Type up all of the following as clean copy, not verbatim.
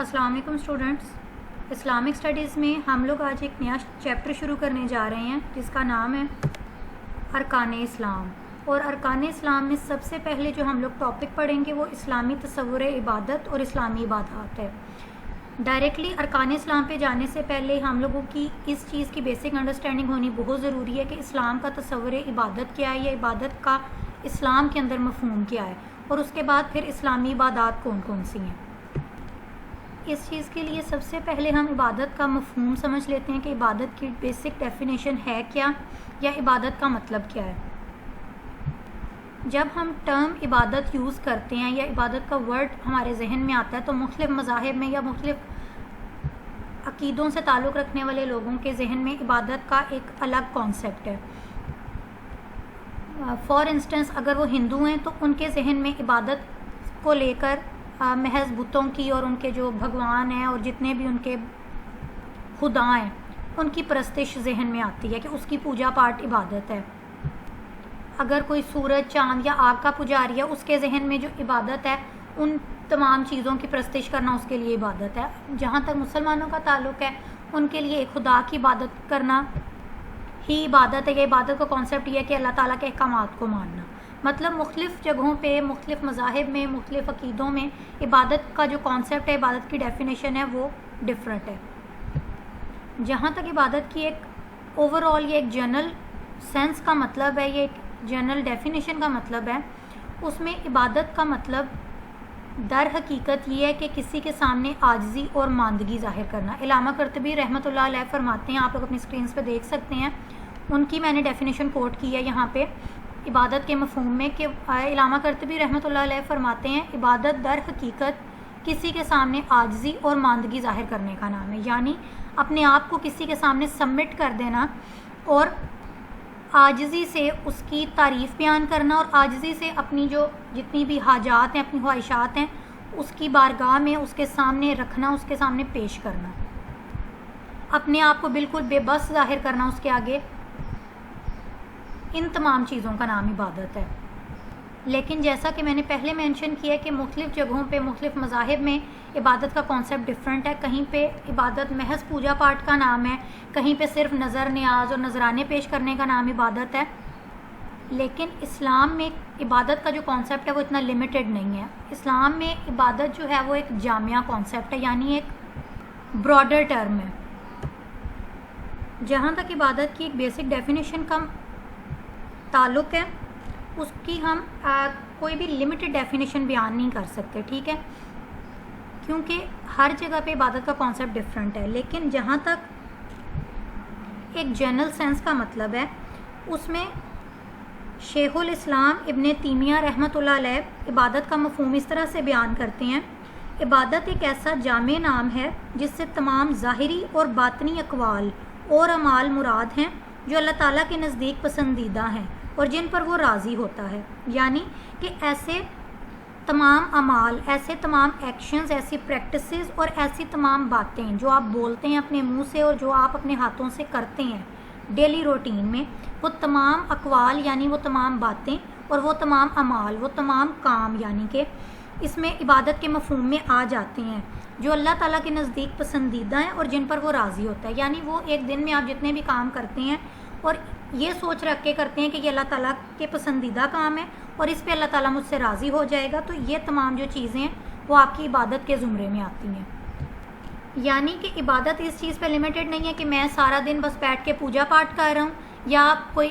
السلام علیکم students, Islamic studies میں ہم لوگ آج ایک نیا چیپٹر شروع کرنے جا رہے ہیں جس کا نام ہے ارکان اسلام. اور ارکان اسلام میں سب سے پہلے جو ہم لوگ ٹاپک پڑھیں گے وہ اسلامی تصور عبادت اور اسلامی عبادات ہے. ڈائریکٹلی ارکان اسلام پہ جانے سے پہلے ہم لوگوں کی اس چیز کی بیسک انڈرسٹینڈنگ ہونی بہت ضروری ہے کہ اسلام کا تصور عبادت کیا ہے یا عبادت کا اسلام کے اندر مفہوم کیا ہے، اور اس کے بعد پھر اسلامی عبادات کون کون سی ہیں. اس چیز کے لیے سب سے پہلے ہم عبادت کا مفہوم سمجھ لیتے ہیں کہ عبادت کی بیسک ڈیفینیشن ہے کیا یا عبادت کا مطلب کیا ہے. جب ہم ٹرم عبادت یوز کرتے ہیں یا عبادت کا ورڈ ہمارے ذہن میں آتا ہے تو مختلف مذاہب میں یا مختلف عقیدوں سے تعلق رکھنے والے لوگوں کے ذہن میں عبادت کا ایک الگ کانسیپٹ ہے. فار انسٹنس اگر وہ ہندو ہیں تو ان کے ذہن میں عبادت کو لے کر محض بتوں کی اور ان کے جو بھگوان ہیں اور جتنے بھی ان کے خدا ہیں ان کی پرستش ذہن میں آتی ہے کہ اس کی پوجا پاٹ عبادت ہے. اگر کوئی سورج چاند یا آگ کا پجاری ہے اس کے ذہن میں جو عبادت ہے ان تمام چیزوں کی پرستش کرنا اس کے لیے عبادت ہے. جہاں تک مسلمانوں کا تعلق ہے ان کے لیے ایک خدا کی عبادت کرنا ہی عبادت ہے. یہ عبادت کا کانسیپٹ یہ ہے کہ اللہ تعالیٰ کے احکامات کو ماننا. مطلب مختلف جگہوں پہ مختلف مذاہب میں مختلف عقیدوں میں عبادت کا جو کانسیپٹ ہے، عبادت کی ڈیفینیشن ہے، وہ ڈفرینٹ ہے. جہاں تک عبادت کی ایک اوور آل یہ ایک جنرل سینس کا مطلب ہے، یہ ایک جنرل ڈیفینیشن کا مطلب ہے، اس میں عبادت کا مطلب در حقیقت یہ ہے کہ کسی کے سامنے عاجزی اور ماندگی ظاہر کرنا. علامہ قرطبی رحمۃ اللہ علیہ فرماتے ہیں، آپ لوگ اپنی اسکرینس پہ دیکھ سکتے ہیں، ان کی میں نے ڈیفینیشن کوٹ کی ہے یہاں پہ عبادت کے مفہوم میں کہ علامہ قرطبی رحمۃ اللہ علیہ فرماتے ہیں عبادت در حقیقت کسی کے سامنے عاجزی اور ماندگی ظاہر کرنے کا نام ہے. یعنی اپنے آپ کو کسی کے سامنے سبمٹ کر دینا اور عاجزی سے اس کی تعریف بیان کرنا اور عاجزی سے اپنی جو جتنی بھی حاجات ہیں، اپنی خواہشات ہیں، اس کی بارگاہ میں اس کے سامنے رکھنا، اس کے سامنے پیش کرنا، اپنے آپ کو بالکل بے بس ظاہر کرنا اس کے آگے. ان تمام چیزوں کا نام عبادت ہے. لیکن جیسا کہ میں نے پہلے مینشن کیا کہ مختلف جگہوں پہ مختلف مذاہب میں عبادت کا کانسیپٹ ڈفرینٹ ہے. کہیں پہ عبادت محض پوجا پاٹ کا نام ہے، کہیں پہ صرف نظر نیاز اور نذرانے پیش کرنے کا نام عبادت ہے. لیکن اسلام میں عبادت کا جو کانسیپٹ ہے وہ اتنا لمیٹڈ نہیں ہے. اسلام میں عبادت جو ہے وہ ایک جامعہ کانسیپٹ ہے، یعنی ایک براڈر ٹرم ہے. جہاں تک عبادت کی ایک بیسک ڈیفینیشن کا تعلق ہے اس کی ہم کوئی بھی لمیٹڈ ڈیفینیشن بیان نہیں کر سکتے، ٹھیک ہے، کیونکہ ہر جگہ پہ عبادت کا کانسیپٹ ڈفرینٹ ہے. لیکن جہاں تک ایک جنرل سینس کا مطلب ہے اس میں شیخ الاسلام ابن تیمیہ رحمۃ اللہ علیہ عبادت کا مفہوم اس طرح سے بیان کرتے ہیں: عبادت ایک ایسا جامع نام ہے جس سے تمام ظاہری اور باطنی اقوال اور اعمال مراد ہیں جو اللہ تعالیٰ کے نزدیک پسندیدہ ہیں اور جن پر وہ راضی ہوتا ہے. یعنی کہ ایسے تمام اعمال، ایسے تمام ایکشنز، ایسی پریکٹسز اور ایسی تمام باتیں جو آپ بولتے ہیں اپنے منہ سے اور جو آپ اپنے ہاتھوں سے کرتے ہیں ڈیلی روٹین میں، وہ تمام اقوال یعنی وہ تمام باتیں اور وہ تمام اعمال، وہ تمام کام یعنی کہ اس میں عبادت کے مفہوم میں آ جاتے ہیں جو اللہ تعالیٰ کے نزدیک پسندیدہ ہیں اور جن پر وہ راضی ہوتا ہے. یعنی وہ ایک دن میں آپ جتنے بھی کام کرتے ہیں اور یہ سوچ رکھ کے کرتے ہیں کہ یہ اللہ تعالیٰ کے پسندیدہ کام ہے اور اس پہ اللہ تعالیٰ مجھ سے راضی ہو جائے گا، تو یہ تمام جو چیزیں ہیں وہ آپ کی عبادت کے زمرے میں آتی ہیں. یعنی کہ عبادت اس چیز پہ لمیٹڈ نہیں ہے کہ میں سارا دن بس بیٹھ کے پوجا پاٹ کر رہا ہوں یا کوئی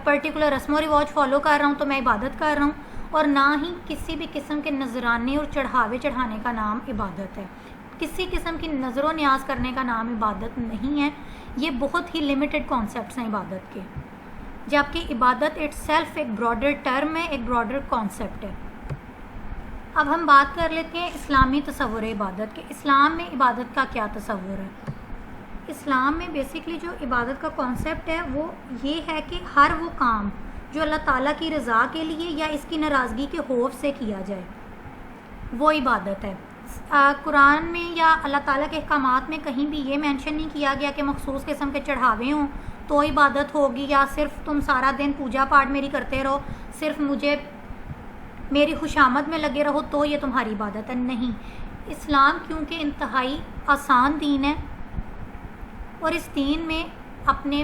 پرٹیکولر رسم و رواج فالو کر رہا ہوں تو میں عبادت کر رہا ہوں، اور نہ ہی کسی بھی قسم کے نذرانے اور چڑھاوے چڑھانے کا نام عبادت ہے. کسی قسم کی نظر و نیاز کرنے کا نام عبادت نہیں ہے. یہ بہت ہی لمیٹڈ کانسیپٹس ہیں عبادت کے، جبکہ عبادت اٹ سیلف ایک براڈر ٹرم ہے، ایک براڈر کانسیپٹ ہے. اب ہم بات کر لیتے ہیں اسلامی تصور عبادت کے. اسلام میں عبادت کا کیا تصور ہے؟ اسلام میں بیسکلی جو عبادت کا کانسیپٹ ہے وہ یہ ہے کہ ہر وہ کام جو اللہ تعالیٰ کی رضا کے لیے یا اس کی ناراضگی کے خوف سے کیا جائے وہ عبادت ہے. قرآن میں یا اللہ تعالیٰ کے احکامات میں کہیں بھی یہ مینشن نہیں کیا گیا کہ مخصوص قسم کے چڑھاوے ہوں تو عبادت ہوگی، یا صرف تم سارا دن پوجا پاٹ میری کرتے رہو، صرف مجھے میری خوشامد میں لگے رہو تو یہ تمہاری عبادت ہے. نہیں، اسلام کیونکہ انتہائی آسان دین ہے اور اس دین میں اپنے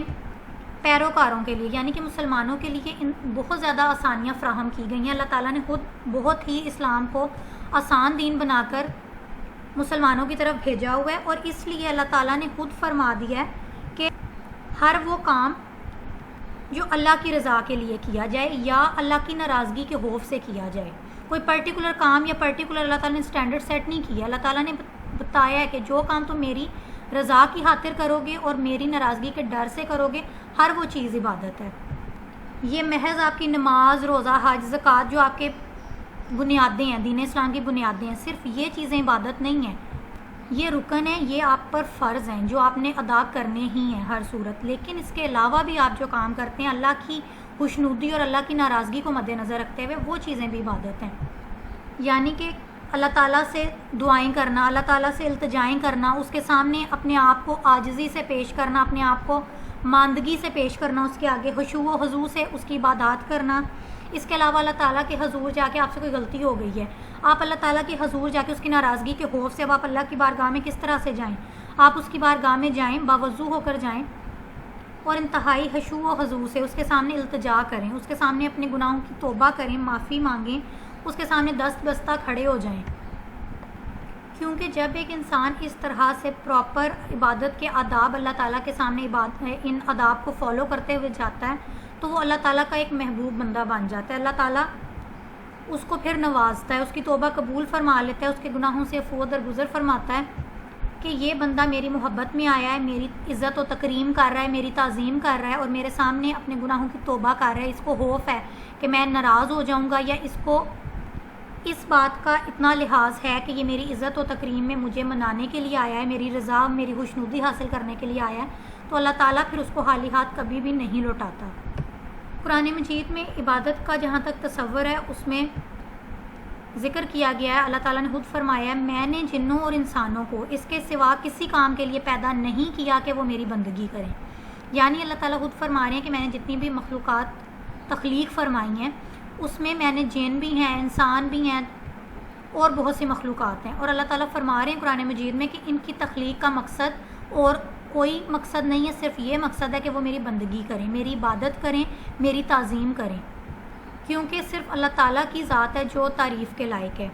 پیروکاروں کے لیے یعنی کہ مسلمانوں کے لیے بہت زیادہ آسانیاں فراہم کی گئی ہیں. اللہ تعالیٰ نے خود بہت ہی اسلام کو آسان دین بنا کر مسلمانوں کی طرف بھیجا ہوا ہے, اور اس لیے اللہ تعالیٰ نے خود فرما دیا ہے کہ ہر وہ کام جو اللہ کی رضا کے لیے کیا جائے یا اللہ کی ناراضگی کے خوف سے کیا جائے. کوئی پرٹیکولر کام یا پرٹیکولر اللہ تعالیٰ نے اسٹینڈرڈ سیٹ نہیں کیا. اللہ تعالیٰ نے بتایا ہے کہ جو کام تم میری رضا کی خاطر کرو گے اور میری ناراضگی کے ڈر سے کرو گے, ہر وہ چیز عبادت ہے. یہ محض آپ کی نماز, روزہ, حج, زکوٰۃ جو آپ کے بنیادیں ہیں, دین اسلام کی بنیادیں ہیں, صرف یہ چیزیں عبادت نہیں ہیں, یہ رکن ہیں, یہ آپ پر فرض ہیں جو آپ نے ادا کرنے ہی ہیں ہر صورت. لیکن اس کے علاوہ بھی آپ جو کام کرتے ہیں اللہ کی خوشنودی اور اللہ کی ناراضگی کو مد نظر رکھتے ہوئے, وہ چیزیں بھی عبادت ہیں. یعنی کہ اللہ تعالیٰ سے دعائیں کرنا, اللہ تعالیٰ سے التجائیں کرنا, اس کے سامنے اپنے آپ کو عاجزی سے پیش کرنا, اپنے آپ کو ماندگی سے پیش کرنا, اس کے آگے خشوع و خضوع سے اس کی عبادات کرنا. اس کے علاوہ اللہ تعالیٰ کے حضور جا کے آپ سے کوئی غلطی ہو گئی ہے, آپ اللہ تعالیٰ کے حضور جا کے اس کی ناراضگی کے خوف سے اب آپ اللہ کی بارگاہ میں کس طرح سے جائیں. آپ اس کی بارگاہ میں جائیں, باوضو ہو کر جائیں اور انتہائی خشوع و خضوع سے اس کے سامنے التجا کریں, اس کے سامنے اپنے گناہوں کی توبہ کریں, معافی مانگیں, اس کے سامنے دست بستہ کھڑے ہو جائیں. کیونکہ جب ایک انسان اس طرح سے پراپر عبادت کے آداب اللہ تعالیٰ کے سامنے ان آداب کو فالو کرتے ہوئے جاتا ہے تو وہ اللہ تعالیٰ کا ایک محبوب بندہ بن جاتا ہے. اللہ تعالیٰ اس کو پھر نوازتا ہے, اس کی توبہ قبول فرما لیتا ہے, اس کے گناہوں سے عفو درگزر فرماتا ہے کہ یہ بندہ میری محبت میں آیا ہے, میری عزت و تکریم کر رہا ہے, میری تعظیم کر رہا ہے اور میرے سامنے اپنے گناہوں کی توبہ کر رہا ہے. اس کو خوف ہے کہ میں ناراض ہو جاؤں گا, یا اس کو اس بات کا اتنا لحاظ ہے کہ یہ میری عزت و تکریم میں مجھے منانے کے لیے آیا ہے, میری رضا, میری خوشنودی حاصل کرنے کے لیے آیا ہے, تو اللہ تعالیٰ پھر اس کو خالی ہاتھ کبھی بھی نہیں لوٹاتا. قرآن مجید میں عبادت کا جہاں تک تصور ہے اس میں ذکر کیا گیا ہے, اللہ تعالیٰ نے خود فرمایا ہے میں نے جنوں اور انسانوں کو اس کے سوا کسی کام کے لیے پیدا نہیں کیا کہ وہ میری بندگی کریں. یعنی اللہ تعالیٰ خود فرما رہے ہیں کہ میں نے جتنی بھی مخلوقات تخلیق فرمائی ہیں اس میں نے جن بھی ہیں, انسان بھی ہیں اور بہت سی مخلوقات ہیں, اور اللہ تعالیٰ فرما رہے ہیں قرآن مجید میں کہ ان کی تخلیق کا مقصد اور کوئی مقصد نہیں ہے, صرف یہ مقصد ہے کہ وہ میری بندگی کریں, میری عبادت کریں, میری تعظیم کریں, کیونکہ صرف اللہ تعالیٰ کی ذات ہے جو تعریف کے لائق ہے.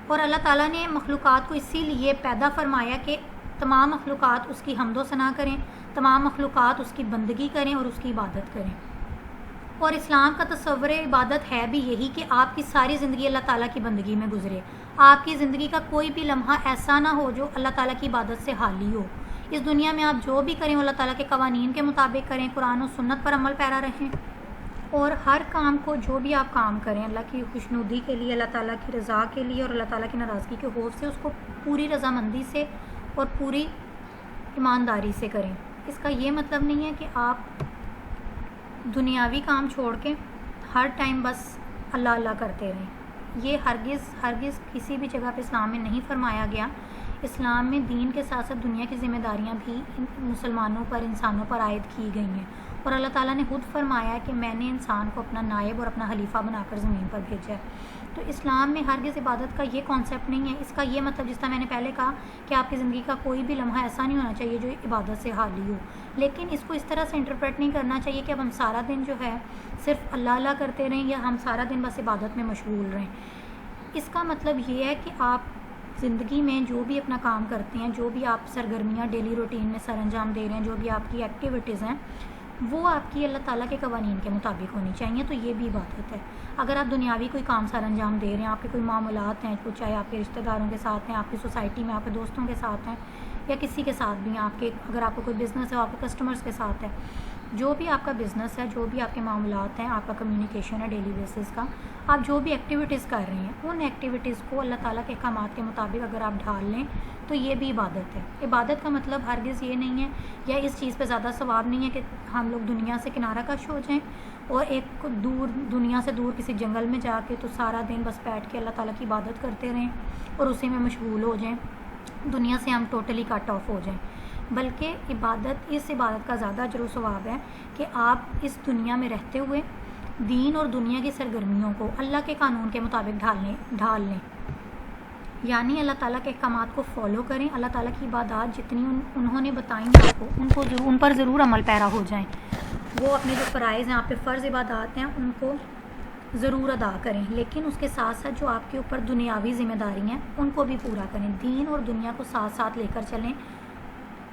اور اللہ تعالیٰ نے مخلوقات کو اسی لیے پیدا فرمایا کہ تمام مخلوقات اس کی حمد و ثنا کریں, تمام مخلوقات اس کی بندگی کریں اور اس کی عبادت کریں. اور اسلام کا تصور عبادت ہے بھی یہی کہ آپ کی ساری زندگی اللہ تعالیٰ کی بندگی میں گزرے, آپ کی زندگی کا کوئی بھی لمحہ ایسا نہ ہو جو اللہ تعالیٰ کی عبادت سے خالی ہو. اس دنیا میں آپ جو بھی کریں وہ اللہ تعالیٰ کے قوانین کے مطابق کریں, قرآن و سنت پر عمل پیرا رہیں, اور ہر کام کو جو بھی آپ کام کریں اللہ کی خوشنودی کے لیے, اللہ تعالیٰ کی رضا کے لیے اور اللہ تعالیٰ کی ناراضگی کے خوف سے اس کو پوری رضامندی سے اور پوری ایمانداری سے کریں. اس کا یہ مطلب نہیں ہے کہ آپ دنیاوی کام چھوڑ کے ہر ٹائم بس اللہ اللہ کرتے رہیں. یہ ہرگز کسی بھی جگہ پہ اسلام میں نہیں فرمایا گیا. اسلام میں دین کے ساتھ ساتھ دنیا کی ذمہ داریاں بھی مسلمانوں پر, انسانوں پر عائد کی گئی ہیں, اور اللہ تعالیٰ نے خود فرمایا ہے کہ میں نے انسان کو اپنا نائب اور اپنا خلیفہ بنا کر زمین پر بھیجا ہے. تو اسلام میں ہرگز عبادت کا یہ کانسیپٹ نہیں ہے. اس کا یہ مطلب جس طرح میں نے پہلے کہا کہ آپ کی زندگی کا کوئی بھی لمحہ ایسا نہیں ہونا چاہیے جو عبادت سے خالی ہو, لیکن اس کو اس طرح سے انٹرپریٹ نہیں کرنا چاہیے کہ اب ہم سارا دن جو ہے صرف اللہ اللہ کرتے رہیں یا ہم سارا دن بس عبادت میں مشغول رہیں. اس کا مطلب یہ ہے کہ آپ زندگی میں جو بھی اپنا کام کرتے ہیں, جو بھی آپ سرگرمیاں ڈیلی روٹین میں سر انجام دے رہے ہیں, جو بھی آپ کی ایکٹیویٹیز ہیں وہ آپ کی اللہ تعالیٰ کے قوانین کے مطابق ہونی چاہیے, تو یہ بھی عبادت ہے. اگر آپ دنیاوی کوئی کام سر انجام دے رہے ہیں, آپ کے کوئی معاملات ہیں, کچھ چاہے آپ کے رشتہ داروں کے ساتھ ہیں, آپ کی سوسائٹی میں آپ کے دوستوں کے ساتھ ہیں, یا کسی کے ساتھ بھی ہیں, اگر آپ کو کوئی بزنس ہے, آپ کے کسٹمرز کے ساتھ ہے, جو بھی آپ کا بزنس ہے, جو بھی آپ کے معاملات ہیں, آپ کا کمیونیکیشن ہے ڈیلی بیسس کا, آپ جو بھی ایکٹیویٹیز کر رہے ہیں ان ایکٹیویٹیز کو اللہ تعالیٰ کے احکامات کے مطابق اگر آپ ڈھال لیں تو یہ بھی عبادت ہے. عبادت کا مطلب ہرگز یہ نہیں ہے یا اس چیز پہ زیادہ ثواب نہیں ہے کہ ہم لوگ دنیا سے کنارہ کش ہو جائیں اور ایک دنیا سے دور کسی جنگل میں جا کے تو سارا دن بس بیٹھ کے اللہ تعالیٰ کی عبادت کرتے رہیں اور اسی میں مشغول ہو جائیں, دنیا سے ہم ٹوٹلی کٹ آف ہو جائیں. بلکہ اس عبادت کا زیادہ اجر و ثواب ہے کہ آپ اس دنیا میں رہتے ہوئے دین اور دنیا کی سرگرمیوں کو اللہ کے قانون کے مطابق ڈھال لیں. یعنی اللہ تعالیٰ کے احکامات کو فالو کریں، اللہ تعالیٰ کی عبادات جتنی انہوں نے بتائیں آپ کو ان پر ضرور عمل پیرا ہو جائیں. وہ اپنے جو فرائض ہیں، آپ پہ فرض عبادات ہیں، ان کو ضرور ادا کریں، لیکن اس کے ساتھ ساتھ جو آپ کے اوپر دنیاوی ذمہ داری ہیں ان کو بھی پورا کریں. دین اور دنیا کو ساتھ ساتھ لے کر چلیں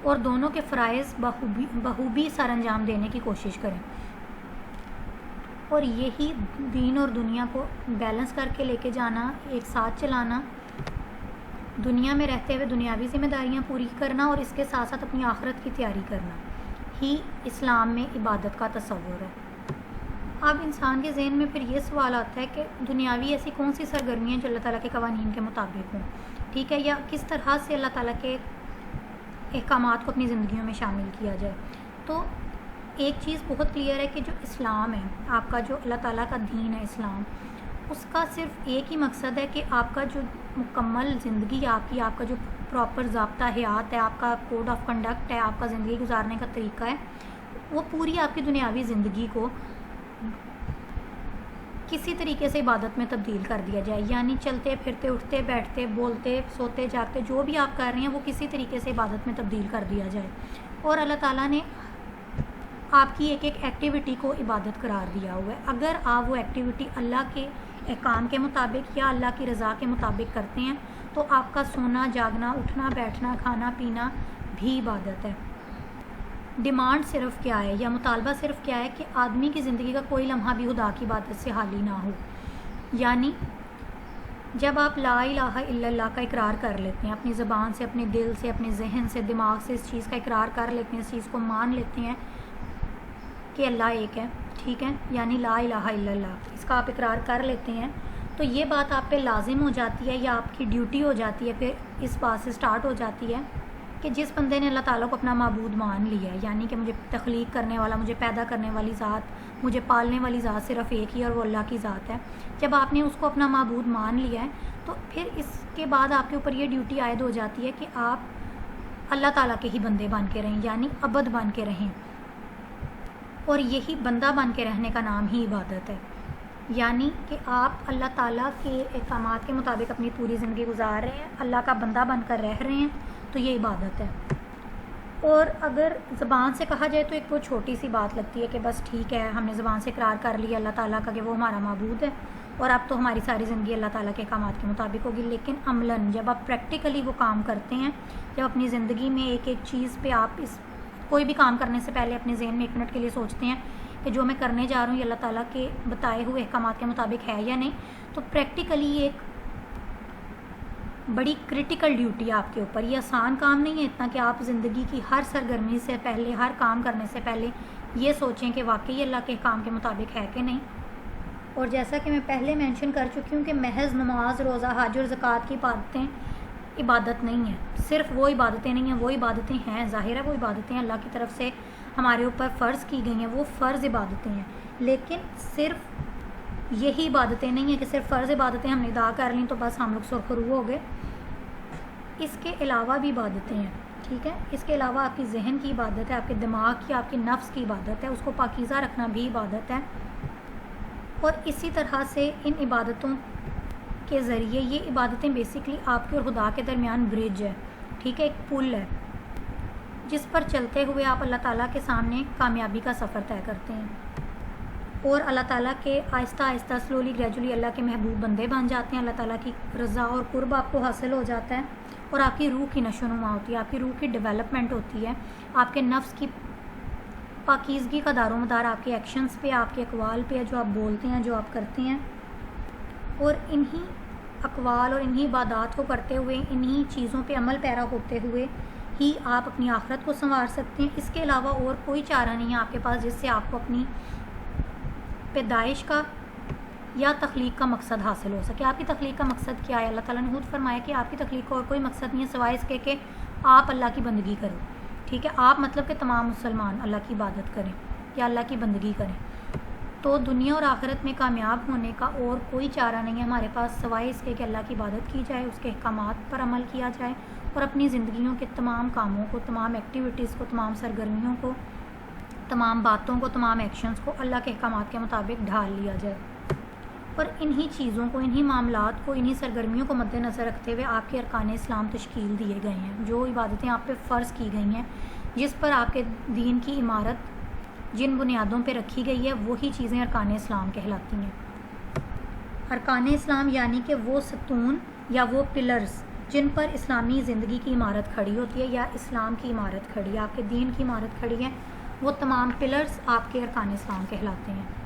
اور دونوں کے فرائض بخوبی سر انجام دینے کی کوشش کریں. اور یہی دین اور دنیا کو بیلنس کر کے لے کے جانا، ایک ساتھ چلانا، دنیا میں رہتے ہوئے دنیاوی ذمہ داریاں پوری کرنا اور اس کے ساتھ ساتھ اپنی آخرت کی تیاری کرنا ہی اسلام میں عبادت کا تصور ہے. اب انسان کے ذہن میں پھر یہ سوال آتا ہے کہ دنیاوی ایسی کون سی سرگرمیاں جو اللہ تعالیٰ کے قوانین کے مطابق ہوں، ٹھیک ہے، یا کس طرح سے اللہ تعالیٰ کے احکامات کو اپنی زندگیوں میں شامل کیا جائے. تو ایک چیز بہت کلیئر ہے کہ جو اسلام ہے، آپ کا جو اللہ تعالیٰ کا دین ہے اسلام، اس کا صرف ایک ہی مقصد ہے کہ آپ کا جو مکمل زندگی آپ کا جو پراپر ضابطہ حیات ہے، آپ کا کوڈ آف کنڈکٹ ہے، آپ کا زندگی گزارنے کا طریقہ ہے، وہ پوری آپ کی دنیاوی زندگی کو کسی طریقے سے عبادت میں تبدیل کر دیا جائے. یعنی چلتے پھرتے، اٹھتے بیٹھتے، بولتے سوتے جاگتے، جو بھی آپ کر رہے ہیں وہ کسی طریقے سے عبادت میں تبدیل کر دیا جائے. اور اللہ تعالیٰ نے آپ کی ایک ایکٹیویٹی کو عبادت قرار دیا ہوا ہے. اگر آپ وہ ایکٹیویٹی اللہ کے احکام کے مطابق یا اللہ کی رضا کے مطابق کرتے ہیں تو آپ کا سونا جاگنا، اٹھنا بیٹھنا، کھانا پینا بھی عبادت ہے. ڈیمانڈ صرف کیا ہے یا مطالبہ صرف کیا ہے کہ آدمی کی زندگی کا کوئی لمحہ بھی خدا کی عبادت سے خالی نہ ہو. یعنی جب آپ لا الہ الا اللہ کا اقرار کر لیتے ہیں اپنی زبان سے، اپنے دل سے، اپنے ذہن سے، دماغ سے اس چیز کا اقرار کر لیتے ہیں، اس چیز کو مان لیتے ہیں کہ اللہ ایک ہے، ٹھیک ہے، یعنی لا الہ الا اللہ، اس کا آپ اقرار کر لیتے ہیں، تو یہ بات آپ پہ لازم ہو جاتی ہے یا آپ کی ڈیوٹی ہو جاتی ہے. پھر اس بات سے سٹارٹ ہو جاتی ہے کہ جس بندے نے اللہ تعالیٰ کو اپنا معبود مان لیا ہے، یعنی کہ مجھے تخلیق کرنے والا، مجھے پیدا کرنے والی ذات، مجھے پالنے والی ذات صرف ایک ہی اور وہ اللہ کی ذات ہے، جب آپ نے اس کو اپنا معبود مان لیا ہے تو پھر اس کے بعد آپ کے اوپر یہ ڈیوٹی عائد ہو جاتی ہے کہ آپ اللہ تعالیٰ کے ہی بندے بن کے رہیں، یعنی عبد بن کے رہیں. اور یہی بندہ بن کے رہنے کا نام ہی عبادت ہے. یعنی کہ آپ اللہ تعالیٰ کے احکامات کے مطابق اپنی پوری زندگی گزار رہے ہیں، اللہ کا بندہ بن کر رہ رہے ہیں، تو یہ عبادت ہے. اور اگر زبان سے کہا جائے تو ایک وہ چھوٹی سی بات لگتی ہے کہ بس ٹھیک ہے، ہم نے زبان سے اقرار کر لیا اللہ تعالیٰ کا کہ وہ ہمارا معبود ہے اور اب تو ہماری ساری زندگی اللہ تعالیٰ کے احکامات کے مطابق ہوگی. لیکن عملاً جب آپ پریکٹیکلی وہ کام کرتے ہیں، جب اپنی زندگی میں ایک ایک چیز پہ آپ کوئی بھی کام کرنے سے پہلے اپنے ذہن میں 1 منٹ کے لیے سوچتے ہیں کہ جو میں کرنے جا رہا ہوں یہ اللہ تعالیٰ کے بتائے ہوئے احکامات کے مطابق ہے یا نہیں، تو پریکٹیکلی ایک بڑی کرٹیکل ڈیوٹی آپ کے اوپر. یہ آسان کام نہیں ہے اتنا کہ آپ زندگی کی ہر سرگرمی سے پہلے، ہر کام کرنے سے پہلے یہ سوچیں کہ واقعی اللہ کے احکام کے مطابق ہے کہ نہیں. اور جیسا کہ میں پہلے مینشن کر چکی ہوں کہ محض نماز، روزہ، حج اور زکوٰۃ کی عبادتیں عبادت نہیں ہیں. صرف وہ عبادتیں نہیں ہیں، وہ عبادتیں ہیں، ظاہر ہے وہ عبادتیں اللہ کی طرف سے ہمارے اوپر فرض کی گئی ہیں، وہ فرض عبادتیں ہیں. لیکن صرف یہی عبادتیں نہیں ہیں کہ صرف فرض عبادتیں ہم نے ادا کر لیں تو بس ہم لوگ سرخرو ہو گئے. اس کے علاوہ بھی عبادتیں ہیں، ٹھیک ہے. اس کے علاوہ آپ کی ذہن کی عبادت ہے، آپ کے دماغ کی، آپ کے نفس کی عبادت ہے، اس کو پاکیزہ رکھنا بھی عبادت ہے. اور اسی طرح سے ان عبادتوں کے ذریعے یہ عبادتیں بیسکلی آپ کے اور خدا کے درمیان برج ہے، ٹھیک ہے، ایک پل ہے جس پر چلتے ہوئے آپ اللہ تعالیٰ کے سامنے کامیابی کا سفر طے کرتے ہیں اور اللہ تعالیٰ کے آہستہ آہستہ سلولی گریجولی اللہ کے محبوب بندے بن جاتے ہیں. اللہ تعالیٰ کی رضا اور قرب آپ کو حاصل ہو جاتا ہے اور آپ کی روح کی نشو و نما ہوتی ہے، آپ کی روح کی ڈیولپمنٹ ہوتی ہے، آپ کے نفس کی پاکیزگی کا دار و مدار آپ کے ایکشنز پہ، آپ کے اقوال پہ ہے، جو آپ بولتے ہیں، جو آپ کرتے ہیں. اور انہی اقوال اور انہی عبادات کو کرتے ہوئے، انہی چیزوں پہ عمل پیرا ہوتے ہوئے ہی آپ اپنی آخرت کو سنوار سکتے ہیں. اس کے علاوہ اور کوئی چارہ نہیں ہے آپ کے پاس جس سے آپ کو اپنی پیدائش کا یا تخلیق کا مقصد حاصل ہو سکے. آپ کی تخلیق کا مقصد کیا ہے؟ اللہ تعالیٰ نے خود فرمایا کہ آپ کی تخلیق کا اور کوئی مقصد نہیں ہے سوائے اس کے کہ آپ اللہ کی بندگی کریں، ٹھیک ہے. آپ مطلب کہ تمام مسلمان اللہ کی عبادت کریں یا اللہ کی بندگی کریں. تو دنیا اور آخرت میں کامیاب ہونے کا اور کوئی چارہ نہیں ہے ہمارے پاس سوائے اس کے کہ اللہ کی عبادت کی جائے، اس کے احکامات پر عمل کیا جائے اور اپنی زندگیوں کے تمام کاموں کو، تمام ایکٹیویٹیز کو، تمام سرگرمیوں کو، تمام باتوں کو، تمام ایکشنز کو اللہ کے احکامات کے مطابق ڈھال لیا جائے. اور انہی چیزوں کو، انہی معاملات کو، انہی سرگرمیوں کو مد نظر رکھتے ہوئے آپ کے ارکان اسلام تشکیل دیے گئے ہیں. جو عبادتیں آپ پہ فرض کی گئی ہیں، جس پر آپ کے دین کی عمارت جن بنیادوں پہ رکھی گئی ہے، وہی چیزیں ارکان اسلام کہلاتی ہیں. ارکان اسلام یعنی کہ وہ ستون یا وہ پلرز جن پر اسلامی زندگی کی عمارت کھڑی ہوتی ہے، یا اسلام کی عمارت کھڑی ہے، آپ کے دین کی عمارت کھڑی ہے، وہ تمام پلرز آپ کے ارکان اسلام کہلاتے ہیں.